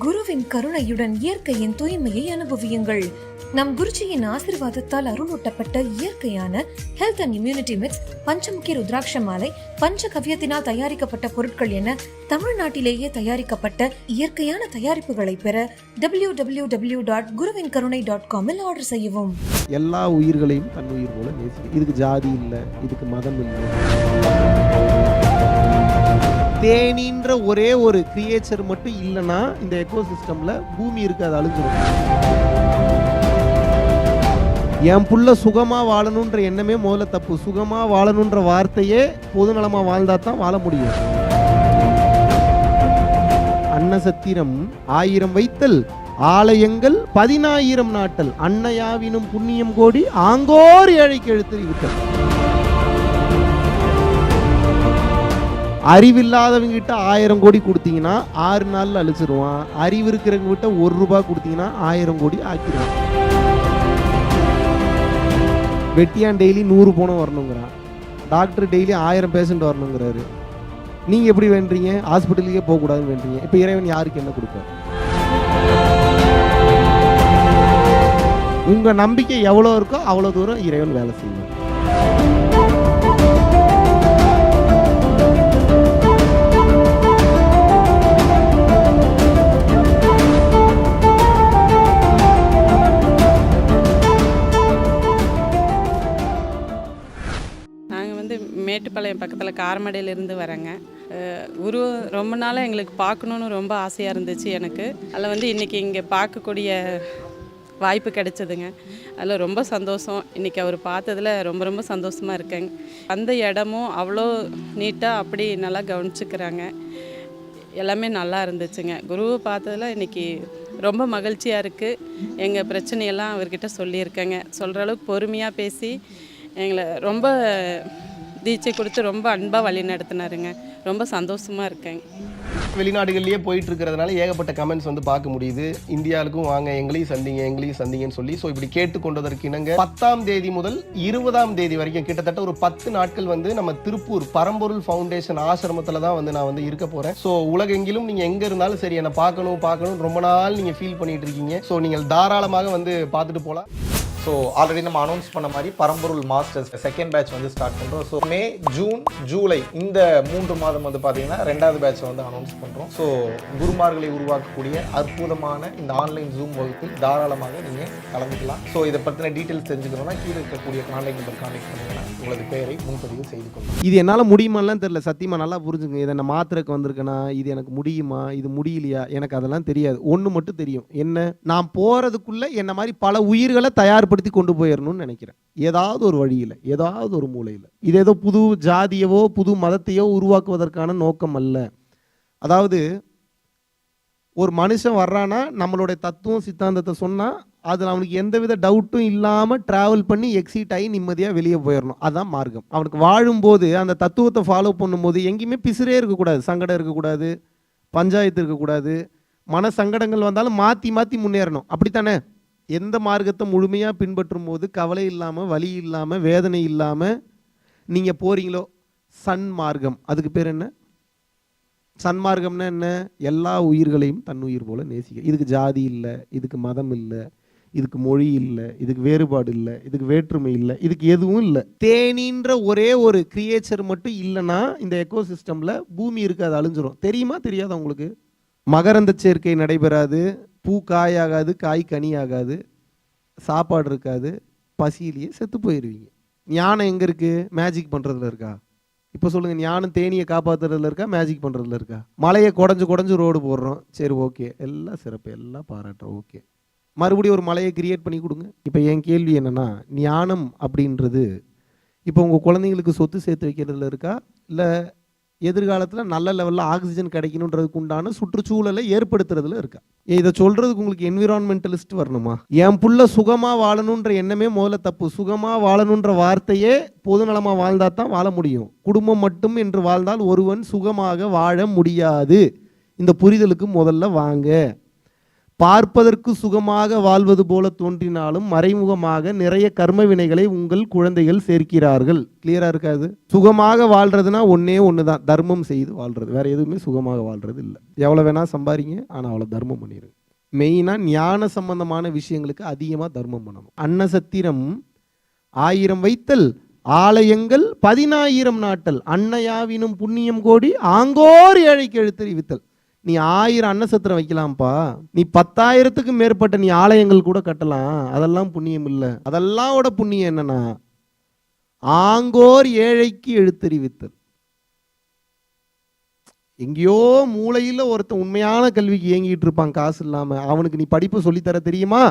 குருவின் கருணையுடன் இயற்கையின் தூய்மையை அனுபவியுங்கள். நம் குருஜியின் ஆசீர்வாதத்தால் அருளூட்டப்பட்ட இயற்கையான ஹெல்த் அண்ட் இம்யூனிட்டி மிக்ஸ், பஞ்சமுகி ருத்ராட்ச மாலை, பஞ்சகவ்யத்தினால் தயாரிக்கப்பட்ட பொருட்கள் என தமிழ்நாட்டிலேயே தயாரிக்கப்பட்ட இயற்கையான தயாரிப்புகளை பெற www.guruvinkarunai.com இல் ஆர்டர் செய்யவும். எல்லா உயிர்களையும் தன் உயிர் போல நேசிக்க. இதுக்கு ஜாதி இல்லை, இதுக்கு மதம் இல்லை. தேனின்ற ஒரே ஒரு கிரியேச்சர் மட்டும் இல்லைன்னா இந்த எக்கோசிஸ்டம்ல பூமி இருக்காது, அழிஞ்சிடும். என் புள்ள சுகமா வாழணுன்ற எண்ணமே முதல்ல தப்பு. சுகமா வாழணுன்ற வார்த்தையே பொதுநலமா வாழ்ந்தா தான் வாழ முடியும். அன்னசத்திரம் 1000 வைத்தல், ஆலயங்கள் 10000 நாட்டல், அன்னையாவினும் புண்ணியம் கோடி ஆங்கோர் ஏழைக்கு எழுத்தறிவித்தல். அறிவில்லாதவங்க கிட்ட 1000 கோடி கொடுத்தீங்கன்னா 6 நாள்ல அழிச்சிருவான். அறிவு இருக்கிறவங்க கிட்ட 1 ரூபாய் கொடுத்தீங்கன்னா 1000 கோடி ஆக்கிடுவான். வெட்டியான் டெய்லி 100 போனம் வரணுங்கிறான். டாக்டர் டெய்லி 1000 பேஷண்ட் வரணுங்கிறாரு. நீங்க எப்படி வேண்டீங்க? ஹாஸ்பிட்டலுக்கே போகக்கூடாதுன்னு வேண்டீங்க. இப்போ இறைவன் யாருக்கு என்ன கொடுப்பார்? உங்க நம்பிக்கை எவ்வளோ இருக்கோ அவ்வளோ தூரம் இறைவன் வேலை செய்வார். மேட்டுப்பாளையம் பக்கத்தில் காரமடையிலேருந்து வரேங்க. குரு ரொம்ப நாளாக எங்களுக்கு பார்க்கணுன்னு ரொம்ப ஆசையாக இருந்துச்சு எனக்கு. அதில் இன்றைக்கி இங்கே பார்க்கக்கூடிய வாய்ப்பு கிடைச்சதுங்க. அதில் ரொம்ப சந்தோஷம். இன்றைக்கி அவர் பார்த்ததில் ரொம்ப ரொம்ப சந்தோஷமாக இருக்கேங்க. அந்த இடமும் அவ்வளோ நீட்டாக அப்படி நல்லா கவனிச்சுக்கிறாங்க. எல்லாமே நல்லா இருந்துச்சுங்க. குருவை பார்த்ததில் இன்றைக்கி ரொம்ப மகிழ்ச்சியாக இருக்குது. எங்கள் பிரச்சனையெல்லாம் அவர்கிட்ட சொல்லியிருக்கேங்க. சொல்கிற அளவுக்கு பொறுமையாக பேசி எங்களை ரொம்ப தீட்சை கொடுத்து ரொம்ப அன்பாக வழி நடத்தினாருங்க. ரொம்ப சந்தோஷமாக இருக்கேங்க. வெளிநாடுகள்லேயே போயிட்டு இருக்கிறதுனால ஏகப்பட்ட கமெண்ட்ஸ் பார்க்க முடியுது. இந்தியாவுக்கும் வாங்க, எங்களையும் சந்திங்கன்னு சொல்லி ஸோ இப்படி கேட்டுக்கொண்டதற்கு இணங்க 10ஆம் தேதி முதல் 20ஆம் தேதி வரைக்கும் கிட்டத்தட்ட ஒரு 10 நாட்கள் நம்ம திருப்பூர் பரம்பொருள் ஃபவுண்டேஷன் ஆசிரமத்தில் தான் நான் இருக்க போகிறேன். ஸோ உலகெங்கிலும் நீங்கள் எங்கே இருந்தாலும் சரி என்னை பார்க்கணும் ரொம்ப நாள் நீங்கள் ஃபீல் பண்ணிட்டு இருக்கீங்க. ஸோ நீங்கள் தாராளமாக பார்த்துட்டு போகலாம். ஸோ ஆல்ரெடி நம்ம அனௌன்ஸ் பண்ண மாதிரி பரம்பொருள் மாஸ்டர்ஸ் செகண்ட் பேட்ச் ஸ்டார்ட் பண்ணுறோம். ஸோ மே, ஜூன், ஜூலை இந்த 3 மாதம் பார்த்தீங்கன்னா 2வது பேட்சை அனௌன்ஸ் பண்ணுறோம். ஸோ குருமார்களை உருவாக்கக்கூடிய அற்புதமான இந்த ஆன்லைன் ஜூம் வகுப்பில் தாராளமாக நீங்கள் கலந்துக்கலாம். ஸோ இதை பற்றின டீட்டெயில்ஸ் தெரிஞ்சுக்கணும்னா கீழே இருக்கக்கூடிய கான்டாக்ட் நம்பர் கான்டாக்ட் பண்ணிங்கன்னா உங்களது பெயரை முன்பதிவு செய்து கொள்ளலாம். இது என்னால் முடியுமாலாம் தெரியல, சத்தியமாக நல்லா புரிஞ்சுங்க. இதை நான் மாத்திரைக்கு வந்திருக்கேனா, இது எனக்கு முடியுமா, இது முடியலையா, எனக்கு அதெல்லாம் தெரியாது. ஒன்று மட்டும் தெரியும், என்ன, நான் போகிறதுக்குள்ளே என்ன மாதிரி பல உயிர்களை தயார்படுத்தி கொண்டு போயிடணும்னு நினைக்கிறேன். ஏதாவது ஒரு வழியில், ஏதாவது ஒரு மூலையில். இது ஏதோ புது ஜாதியவோ புது மதத்தையோ உருவாக்குவதற்கான நோக்கம் அல்ல. அதாவது ஒரு மனுஷன் வர்றானா நம்மளுடைய தத்துவம் சித்தாந்தத்தை சொன்னால் அதில் அவனுக்கு எந்தவித டவுட்டும் இல்லாமல் ட்ராவல் பண்ணி எக்ஸிட் ஆகி நிம்மதியாக வெளியே போயிடணும். அதுதான் மார்க்கம். அவனுக்கு வாழும்போது அந்த தத்துவத்தை ஃபாலோ பண்ணும்போது எங்கேயுமே பிசுரே இருக்கக்கூடாது, சங்கடம் இருக்கக்கூடாது, பஞ்சாயத்து இருக்கக்கூடாது, மன சங்கடங்கள் வந்தாலும் மாற்றி மாற்றி முன்னேறணும். அப்படித்தானே? எந்த மார்க்கத்தை முழுமையாக பின்பற்றும் போது கவலை இல்லாமல், வலி இல்லாமல், வேதனை இல்லாமல் நீங்கள் போகிறீங்களோ, சன்மார்க்கம். அதுக்கு பேர் என்ன? சன்மார்க்கம்னா என்ன? எல்லா உயிர்களையும் தன் உயிர் போல நேசிக்க. இதுக்கு ஜாதி இல்லை, இதுக்கு மதம் இல்லை, இதுக்கு மொழி இல்லை, இதுக்கு வேறுபாடு இல்லை, இதுக்கு வேற்றுமை இல்லை, இதுக்கு எதுவும் இல்லை. தேனின்ற ஒரே ஒரு கிரியேச்சர் மட்டும் இல்லைன்னா இந்த எக்கோசிஸ்டமில் பூமி இருக்காது, அழிஞ்சிரும். தெரியுமா தெரியாதா உங்களுக்கு? மகரந்த சேர்க்கை நடைபெறாது, பூ காயாகாது, காய் கனி ஆகாது, சாப்பாடு இருக்காது, பசியிலேயே செத்து போயிடுவீங்க. ஞானம் எங்கே இருக்குது? மேஜிக் பண்ணுறதுல இருக்கா? இப்போ சொல்லுங்கள், ஞானம் தேனியை காப்பாற்றுறதுல இருக்கா, மேஜிக் பண்ணுறதுல இருக்கா? மலையை குடஞ்சு ரோடு போடுறோம், சரி ஓகே, எல்லாம் சிறப்பு, எல்லாம் பாராட்டுறோம், ஓகே. மறுபடியும் ஒரு மலையை கிரியேட் பண்ணி கொடுங்க. இப்போ என் கேள்வி என்னென்னா, ஞானம் அப்படின்றது இப்போ உங்கள் குழந்தைங்களுக்கு சொத்து சேர்த்து வைக்கிறதுல இருக்கா, இல்லை எதிர்காலத்தில் நல்ல லெவலில் ஆக்சிஜன் கிடைக்கணுன்றதுக்கு உண்டான சுற்றுச்சூழலை ஏற்படுத்துறதுல இருக்கா? இதை சொல்கிறதுக்கு உங்களுக்கு என்விரான்மெண்டலிஸ்ட் வரணுமா? என் புள்ள சுகமாக வாழணுன்ற எண்ணமே முதல்ல தப்பு. சுகமாக வாழணுன்ற வார்த்தையே பொதுநலமாக வாழ்ந்தா தான் வாழ முடியும். குடும்பம் மட்டும் என்று வாழ்ந்தால் ஒருவன் சுகமாக வாழ முடியாது. இந்த புரிதலுக்கு முதல்ல வாங்க. பார்ப்பதற்கு சுகமாக வாழ்வது போல தோன்றினாலும் மறைமுகமாக நிறைய கர்ம வினைகளை உங்கள் குழந்தைகள் சேர்க்கிறார்கள். கிளியரா இருக்காது? சுகமாக வாழ்றதுனா ஒன்னே ஒண்ணுதான், தர்மம் செய்து வாழ்றது. வேற எதுவுமே சுகமாக வாழ்றது இல்லை. எவ்வளவு வேணா சம்பாதிங்க, ஆனா அவ்வளவு தர்மம் பண்ணிருங்க. மெயினா ஞான சம்பந்தமான விஷயங்களுக்கு அதிகமா தர்மம் பண்ணணும். அன்னசத்திரம் 1000 வைத்தல், ஆலயங்கள் 10,000 நாட்டல், அன்னையாவினும் புண்ணியம் கோடி ஆங்கோர் ஏழைக்கு எழுத்தறிவித்தல். நீ 1000 அன்னசத்திரம் வைக்கலாம்ப்பா, நீ 10,000க்கு மேற்பட்ட நீ ஆலயங்கள் கூட கட்டலாம், அதெல்லாம் புண்ணியம் இல்லை. அதெல்லாம் புண்ணியம் என்னன்னா ஆங்கோர் ஏழைக்கு எழுத்தறிவித்தல். எங்கேயோ மூளையில் ஒருத்தன் உண்மையான கல்விக்கு இயங்கிட்டு இருப்பான் காசு இல்லாம, அவனுக்கு நீ படிப்பு சொல்லித்தர தெரியுமா?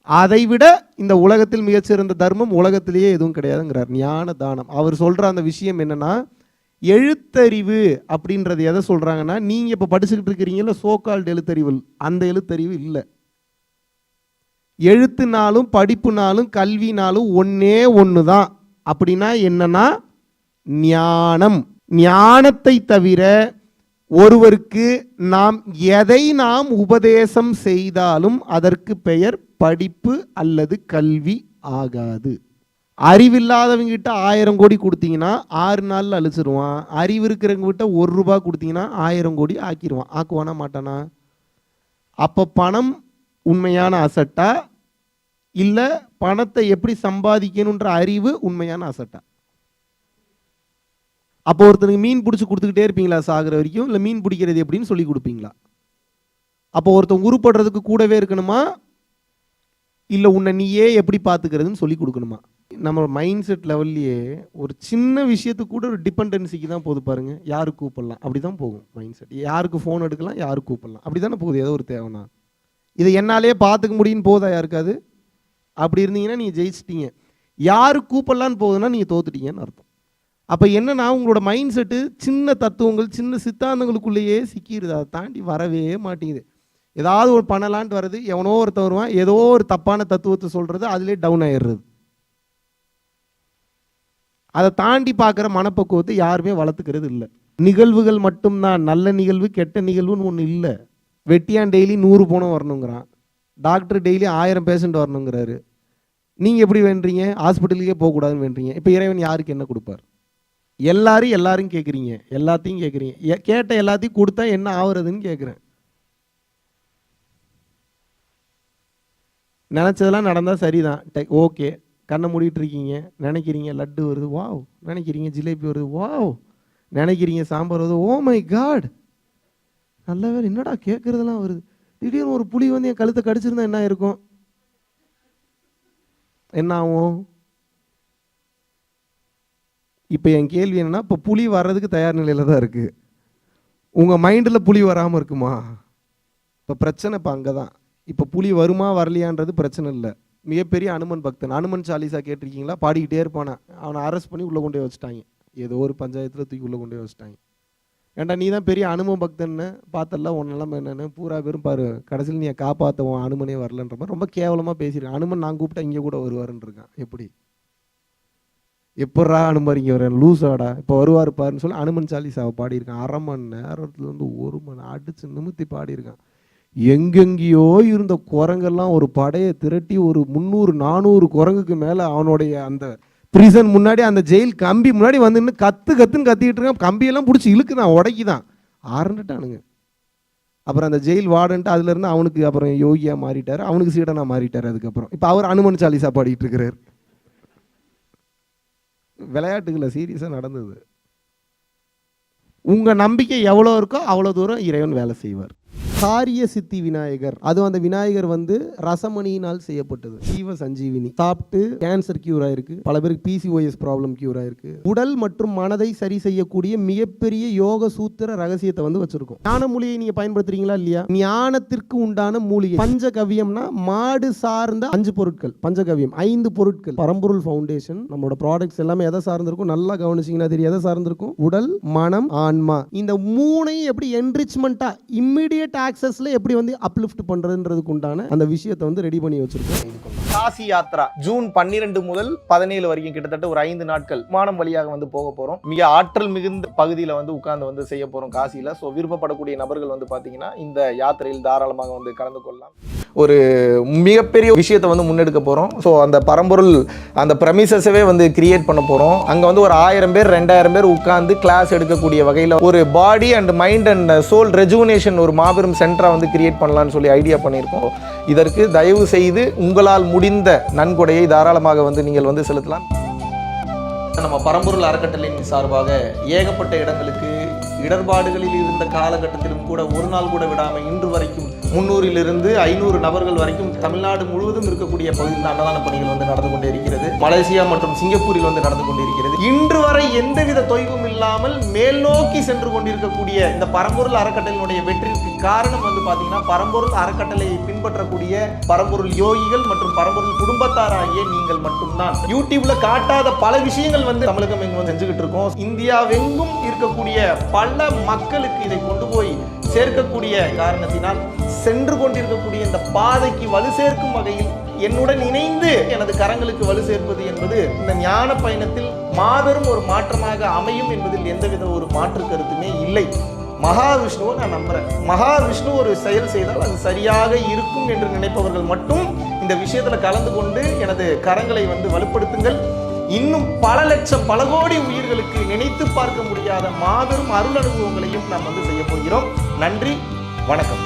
அதை விட இந்த உலகத்தில் மிகச்சிறந்த தர்மம் உலகத்திலேயே எதுவும் கிடையாதுங்கிறார். ஞான தானம். அவர் சொல்ற அந்த விஷயம் என்னன்னா, எழுத்தறிவு அப்படின்றது எதை சொல்றாங்கன்னா, நீங்க இப்ப படிச்சுக்கிட்டு இருக்கிறீங்கல்ல சோகால்டு எழுத்தறிவு, அந்த எழுத்தறிவு இல்லை. எழுத்துனாலும் படிப்புனாலும் கல்வினாலும் ஒன்னே ஒன்று தான். அப்படின்னா என்னன்னா ஞானம். ஞானத்தை தவிர ஒருவருக்கு எதை நாம் உபதேசம் செய்தாலும் அதற்கு பெயர் படிப்பு அல்லது கல்வி ஆகாது. அறிவில்லாதவங்கிட்ட 1000 கோடி கொடுத்தீங்கன்னா 6 நாளில் அழிச்சிருவான். அறிவு இருக்கிறவங்கிட்ட 1 ரூபாய் கொடுத்தீங்கன்னா 1000 கோடி ஆக்கிடுவான். ஆக்குவானா மாட்டானா? அப்போ பணம் உண்மையான அசட்டா, இல்லை பணத்தை எப்படி சம்பாதிக்கணுன்ற அறிவு உண்மையான அசட்டா? அப்போ ஒருத்தனுக்கு மீன் பிடிச்சி கொடுத்துக்கிட்டே இருப்பீங்களா சாகிற வரைக்கும், இல்லை மீன் பிடிக்கிறது எப்படின்னு சொல்லி கொடுப்பீங்களா? அப்போ ஒருத்தன் உருப்படுறதுக்கு கூடவே இருக்கணுமா, இல்லை உன்னை நீயே எப்படி பார்த்துக்கிறதுன்னு சொல்லி கொடுக்கணுமா? நம்ம மைண்ட் செட் லெவல்லையே ஒரு சின்ன விஷயத்துக்கு கூட ஒரு டிபெண்டன்சிக்கு தான் போது பாருங்க. யாருக்கு கூப்பிடலாம் அப்படி தான் போகும் மைண்ட் செட். யாருக்கு ஃபோன் எடுக்கலாம், யாருக்கு கூப்பிடலாம் அப்படி தானே போகுது. ஏதோ ஒரு தேவைனா இதை என்னாலே பார்த்துக்க முடியும்னு போதா யாருக்காது? அப்படி இருந்தீங்கன்னா நீங்கள் ஜெயிச்சிட்டீங்க. யாருக்கு கூப்பிடலான்னு போகுதுன்னா நீங்கள் தோத்துட்டீங்கன்னு அர்த்தம். அப்போ என்னன்னா உங்களோட மைண்ட் செட்டு சின்ன தத்துவங்கள் சின்ன சித்தாந்தங்களுக்குள்ளேயே சிக்கிடுது, அதை தாண்டி வரவே மாட்டேங்குது. ஏதாவது ஒரு பண்ணலான்ட்டு வருது, எவனோ ஒருத்தன் வருவான், ஏதோ ஒரு தப்பான தத்துவத்தை சொல்கிறது, அதிலே டவுன் ஆயிடுறது. அதை தாண்டி பார்க்குற மனப்பக்குவத்தை யாருமே வளர்த்துக்கிறது இல்லை. நிகழ்வுகள் மட்டும்தான், நல்ல நிகழ்வு கெட்ட நிகழ்வுன்னு ஒன்று இல்லை. வெட்டியான் டெய்லி 100 பணம் வரணுங்கிறான், டாக்டர் டெய்லி 1000 பேஷண்ட் வரணுங்கிறாரு. நீங்கள் எப்படி வேண்டுறீங்க? ஹாஸ்பிட்டலுக்கே போகக்கூடாதுன்னு வேண்டுறீங்க. இப்போ இறைவன் யாருக்கு என்ன கொடுப்பார்? எல்லாரும் கேட்குறீங்க, எல்லாத்தையும் கேட்குறீங்க. கேட்ட எல்லாத்தையும் கொடுத்தா என்ன ஆகுறதுன்னு கேட்குறேன். நினச்சதெல்லாம் நடந்தால் சரிதான், ஓகே. கண்ணை மூடிட்டு இருக்கீங்க, நினைக்கிறீங்க லட்டு வருது, வாவ். நினைக்கிறீங்க ஜிலேபி வருது, வாவ். நினைக்கிறீங்க சாம்பார் வருது, ஓ மை காட். நல்ல வேலை, என்னடா கேட்குறதெல்லாம் வருது. திடீர்னு ஒரு புலி வந்து என் கழுத்தை கடிச்சிருந்தா என்ன இருக்கும்? என்ன ஆகும்? இப்போ என் கேள்வி என்னன்னா, இப்போ புலி வர்றதுக்கு தயார் நிலையில் தான் இருக்குது. உங்கள் மைண்டில் புலி வராமல் இருக்குமா? இப்போ பிரச்சனை இப்போ அங்கே தான். இப்போ புலி வருமா வரலையான்றது பிரச்சனை இல்லை. மிகப்பெரிய அனுமன் பக்தன், அனுமன் சாலிசா கேட்டிருக்கீங்களா? பாடிக்கிட்டே இருப்பானே, அவனை அரெஸ்ட் பண்ணி உள்ளே கொண்டு போய் வச்சுட்டாங்க. ஏதோ ஒரு பஞ்சாயத்தில் தூக்கி உள்ளே கொண்டு போய் வச்சுட்டாங்க. ஏன்டா நீ தான் பெரிய அனுமன் பக்தன்னு பார்த்தல, உன்னெல்லாம் என்னென்னு பூரா பேரும் பாரு, கடைசியில் நீ காப்பாற்றுவோம், அனுமனே வரலன்ற மாதிரி ரொம்ப கேவலமாக பேசியிருக்கேன். அனுமன் நான் கூப்பிட்டா இங்கே கூட வருவாருன்னு இருக்கான். எப்படி எப்படா அனுமன் இங்கே வர லூஸாடா, இப்போ வருவார் பாருன்னு சொல்லி அனுமன் சாலிசாவை பாடியிருக்கான். 1/2 மணி நேரத்துலேருந்து 1 மணி அடித்து நிமித்தி பாடியிருக்கான். எங்கெங்கேயோ இருந்த குரங்கெல்லாம் ஒரு படையை திரட்டி ஒரு 300-400 குரங்குக்கு மேலே அவனுடைய அந்த பிரிசன் முன்னாடி, அந்த ஜெயில் கம்பி முன்னாடி வந்து நின்று கத்துன்னு கத்திக்கிட்டு இருக்கான். கம்பியெல்லாம் பிடிச்சி இழுக்குதான், உடைக்குதான், ஆரண்டுட்டானுங்க. அப்புறம் அந்த ஜெயில் வார்டன்ட்டு அதுலேருந்து அவனுக்கு அப்புறம் யோகியா மாறிட்டார், அவனுக்கு சீடனா மாறிட்டார். அதுக்கப்புறம் இப்போ அவர் அனுமன் சாலிசா பாடிட்டு இருக்கிறார். விளையாட்டுகளை சீரியஸாக நடந்தது. உங்கள் நம்பிக்கை எவ்வளோ இருக்கோ அவ்வளோ தூரம் இறைவன் வேலை செய்வார். காரிய சித்தி விநாயகர், அதுவும் அந்த விநாயகர் வந்து ரசமணியினால் செய்யப்பட்டது. ஜீவ சஞ்சீவினி சாப்பிட்டு கேன்சர் கியூர் ஆயிருக்கு, பல பேருக்கு PCOS ப்ராப்ளம் கியூர் ஆயிருக்கு. உடல் மற்றும் மனதை சரி செய்யக்கூடிய மிகப்பெரிய யோக சூத்திர ரகசியத்தை வந்து வச்சிருக்கோம். ஞான மூலிகை நீங்க பயன்படுத்துறீங்களா இல்லையா? ஞானத்திற்கு உண்டான மூலிகை பஞ்சகவ்யம்னா மாடு சார்ந்த 5 பொருட்கள். பஞ்சகவ்யம் 5 பொருட்கள். பரம்பொருள் ஃபவுண்டேஷன் நம்மளோட ப்ராடக்ட்ஸ் எல்லாமே எதை சார்ந்திருக்கும்? நல்லா கவனிச்சிங்கன்னா தெரியும் எதை சார்ந்திருக்கும். உடல், மனம், ஆன்மா. இந்த 3ஐயும் எப்படி என்ரிச்மெண்டா இம்மிடியேட் ஆக்சஸ்ல எப்படி வந்து அப்லிஃப்ட் பண்றதுன்றதுக்கு உண்டான அந்த விஷயத்தை வந்து ரெடி பண்ணி வச்சிருக்கோம். காசி யாத்ரா ஜூன் 12 முதல் 17 வரைக்கும் கிட்டத்தட்ட ஒரு 5 நாட்கள் விமானம் வழியாக வந்து போக போறோம். மிக ஆற்றல் மிகுந்த பகுதியில வந்து உட்கார்ந்து வந்து செய்ய போறோம் காசியில. ஸோ விருப்பப்படக்கூடிய நபர்கள் வந்து பாத்தீங்கன்னா இந்த யாத்திரையில் தாராளமாக வந்து கலந்து கொள்ளலாம். ஒரு மிகப்பெரிய விஷயத்தை வந்து முன்னெடுக்க போறோம். ஸோ அந்த பரம்பொருள் அந்த பிரமிசஸவே வந்து கிரியேட் பண்ண போறோம். அங்க வந்து ஒரு 1000 பேர் 2000 பேர் உட்கார்ந்து கிளாஸ் எடுக்கக்கூடிய வகையில் ஒரு body and mind and soul rejuvenation ஒரு மாபெரும் சென்டரா வந்து கிரியேட் பண்ணலாம்னு சொல்லி ஐடியா பண்ணியிருக்கோம். இதற்கு தயவு செய்து உங்களால் முடிந்த நன்கொடையை தாராளமாக வந்து நீங்கள் வந்து செலுத்தலாம். நம்ம பரம்பொருள் அறக்கட்டளையின் சார்பாக ஏகப்பட்ட இடங்களுக்கு இடர்பாடுகளில் இருந்த காலகட்டத்திலும் கூட ஒரு நாள் கூட விடாமல் இன்று வரைக்கும் 300 500 நபர்கள் வரைக்கும் தமிழ்நாடு முழுவதும் இருக்கக்கூடிய பகுதியில் அன்னதான பணிகள் வந்து நடந்து கொண்டே இருக்கிறது. மலேசியா மற்றும் சிங்கப்பூரில் வந்து நடந்து கொண்டிருக்கிறது. இன்று வரை எந்தவித தொய்வும் இல்லாமல் மேல் நோக்கி சென்று கொண்டிருக்கக்கூடிய இந்த பரம்பொருள் அறக்கட்டளையினுடைய வெற்றிக்கு காரணம் வந்து பாத்தீங்கன்னா பரம்பொருள் அறக்கட்டளையை பின்பற்றக்கூடிய பரம்பொருள் யோகிகள் மற்றும் பரம்பொருள் குடும்பத்தாராகிய நீங்கள் மட்டும்தான். யூடியூப்ல காட்டாத பல விஷயங்கள் வந்து தமிழகம் எங்கும் செஞ்சுக்கிட்டு இருக்கோம். இந்தியாவெங்கும் இருக்கக்கூடிய பல மக்களுக்கு இதை கொண்டு போய் சேர்க்கக்கூடிய காரணத்தினால் சென்று கொண்டிருக்கக்கூடிய இந்த பாதைக்கு வலு சேர்க்கும் வகையில் என்னுடன் இணைந்து எனது கரங்களுக்கு வலு சேர்ப்பது என்பது இந்த ஞான பயணத்தில் மாபெரும் ஒரு மாற்றமாக அமையும் என்பதில் எந்தவித ஒரு மாற்று கருத்துமே இல்லை. மகாவிஷ்ணுவை நான் நம்புறேன். மகாவிஷ்ணு ஒரு செயல் செய்தால் அது சரியாக இருக்கும் என்று நினைப்பவர்கள் மட்டும் இந்த விஷயத்துல கலந்து கொண்டு எனது கரங்களை வந்து வலுப்படுத்துங்கள். இன்னும் பல லட்சம் பல கோடி உயிர்களுக்கு நினைத்து பார்க்க முடியாத மாபெரும் அருள் அனுபவங்களையும் நாம் வந்து செய்ய போகிறோம். நன்றி, வணக்கம்.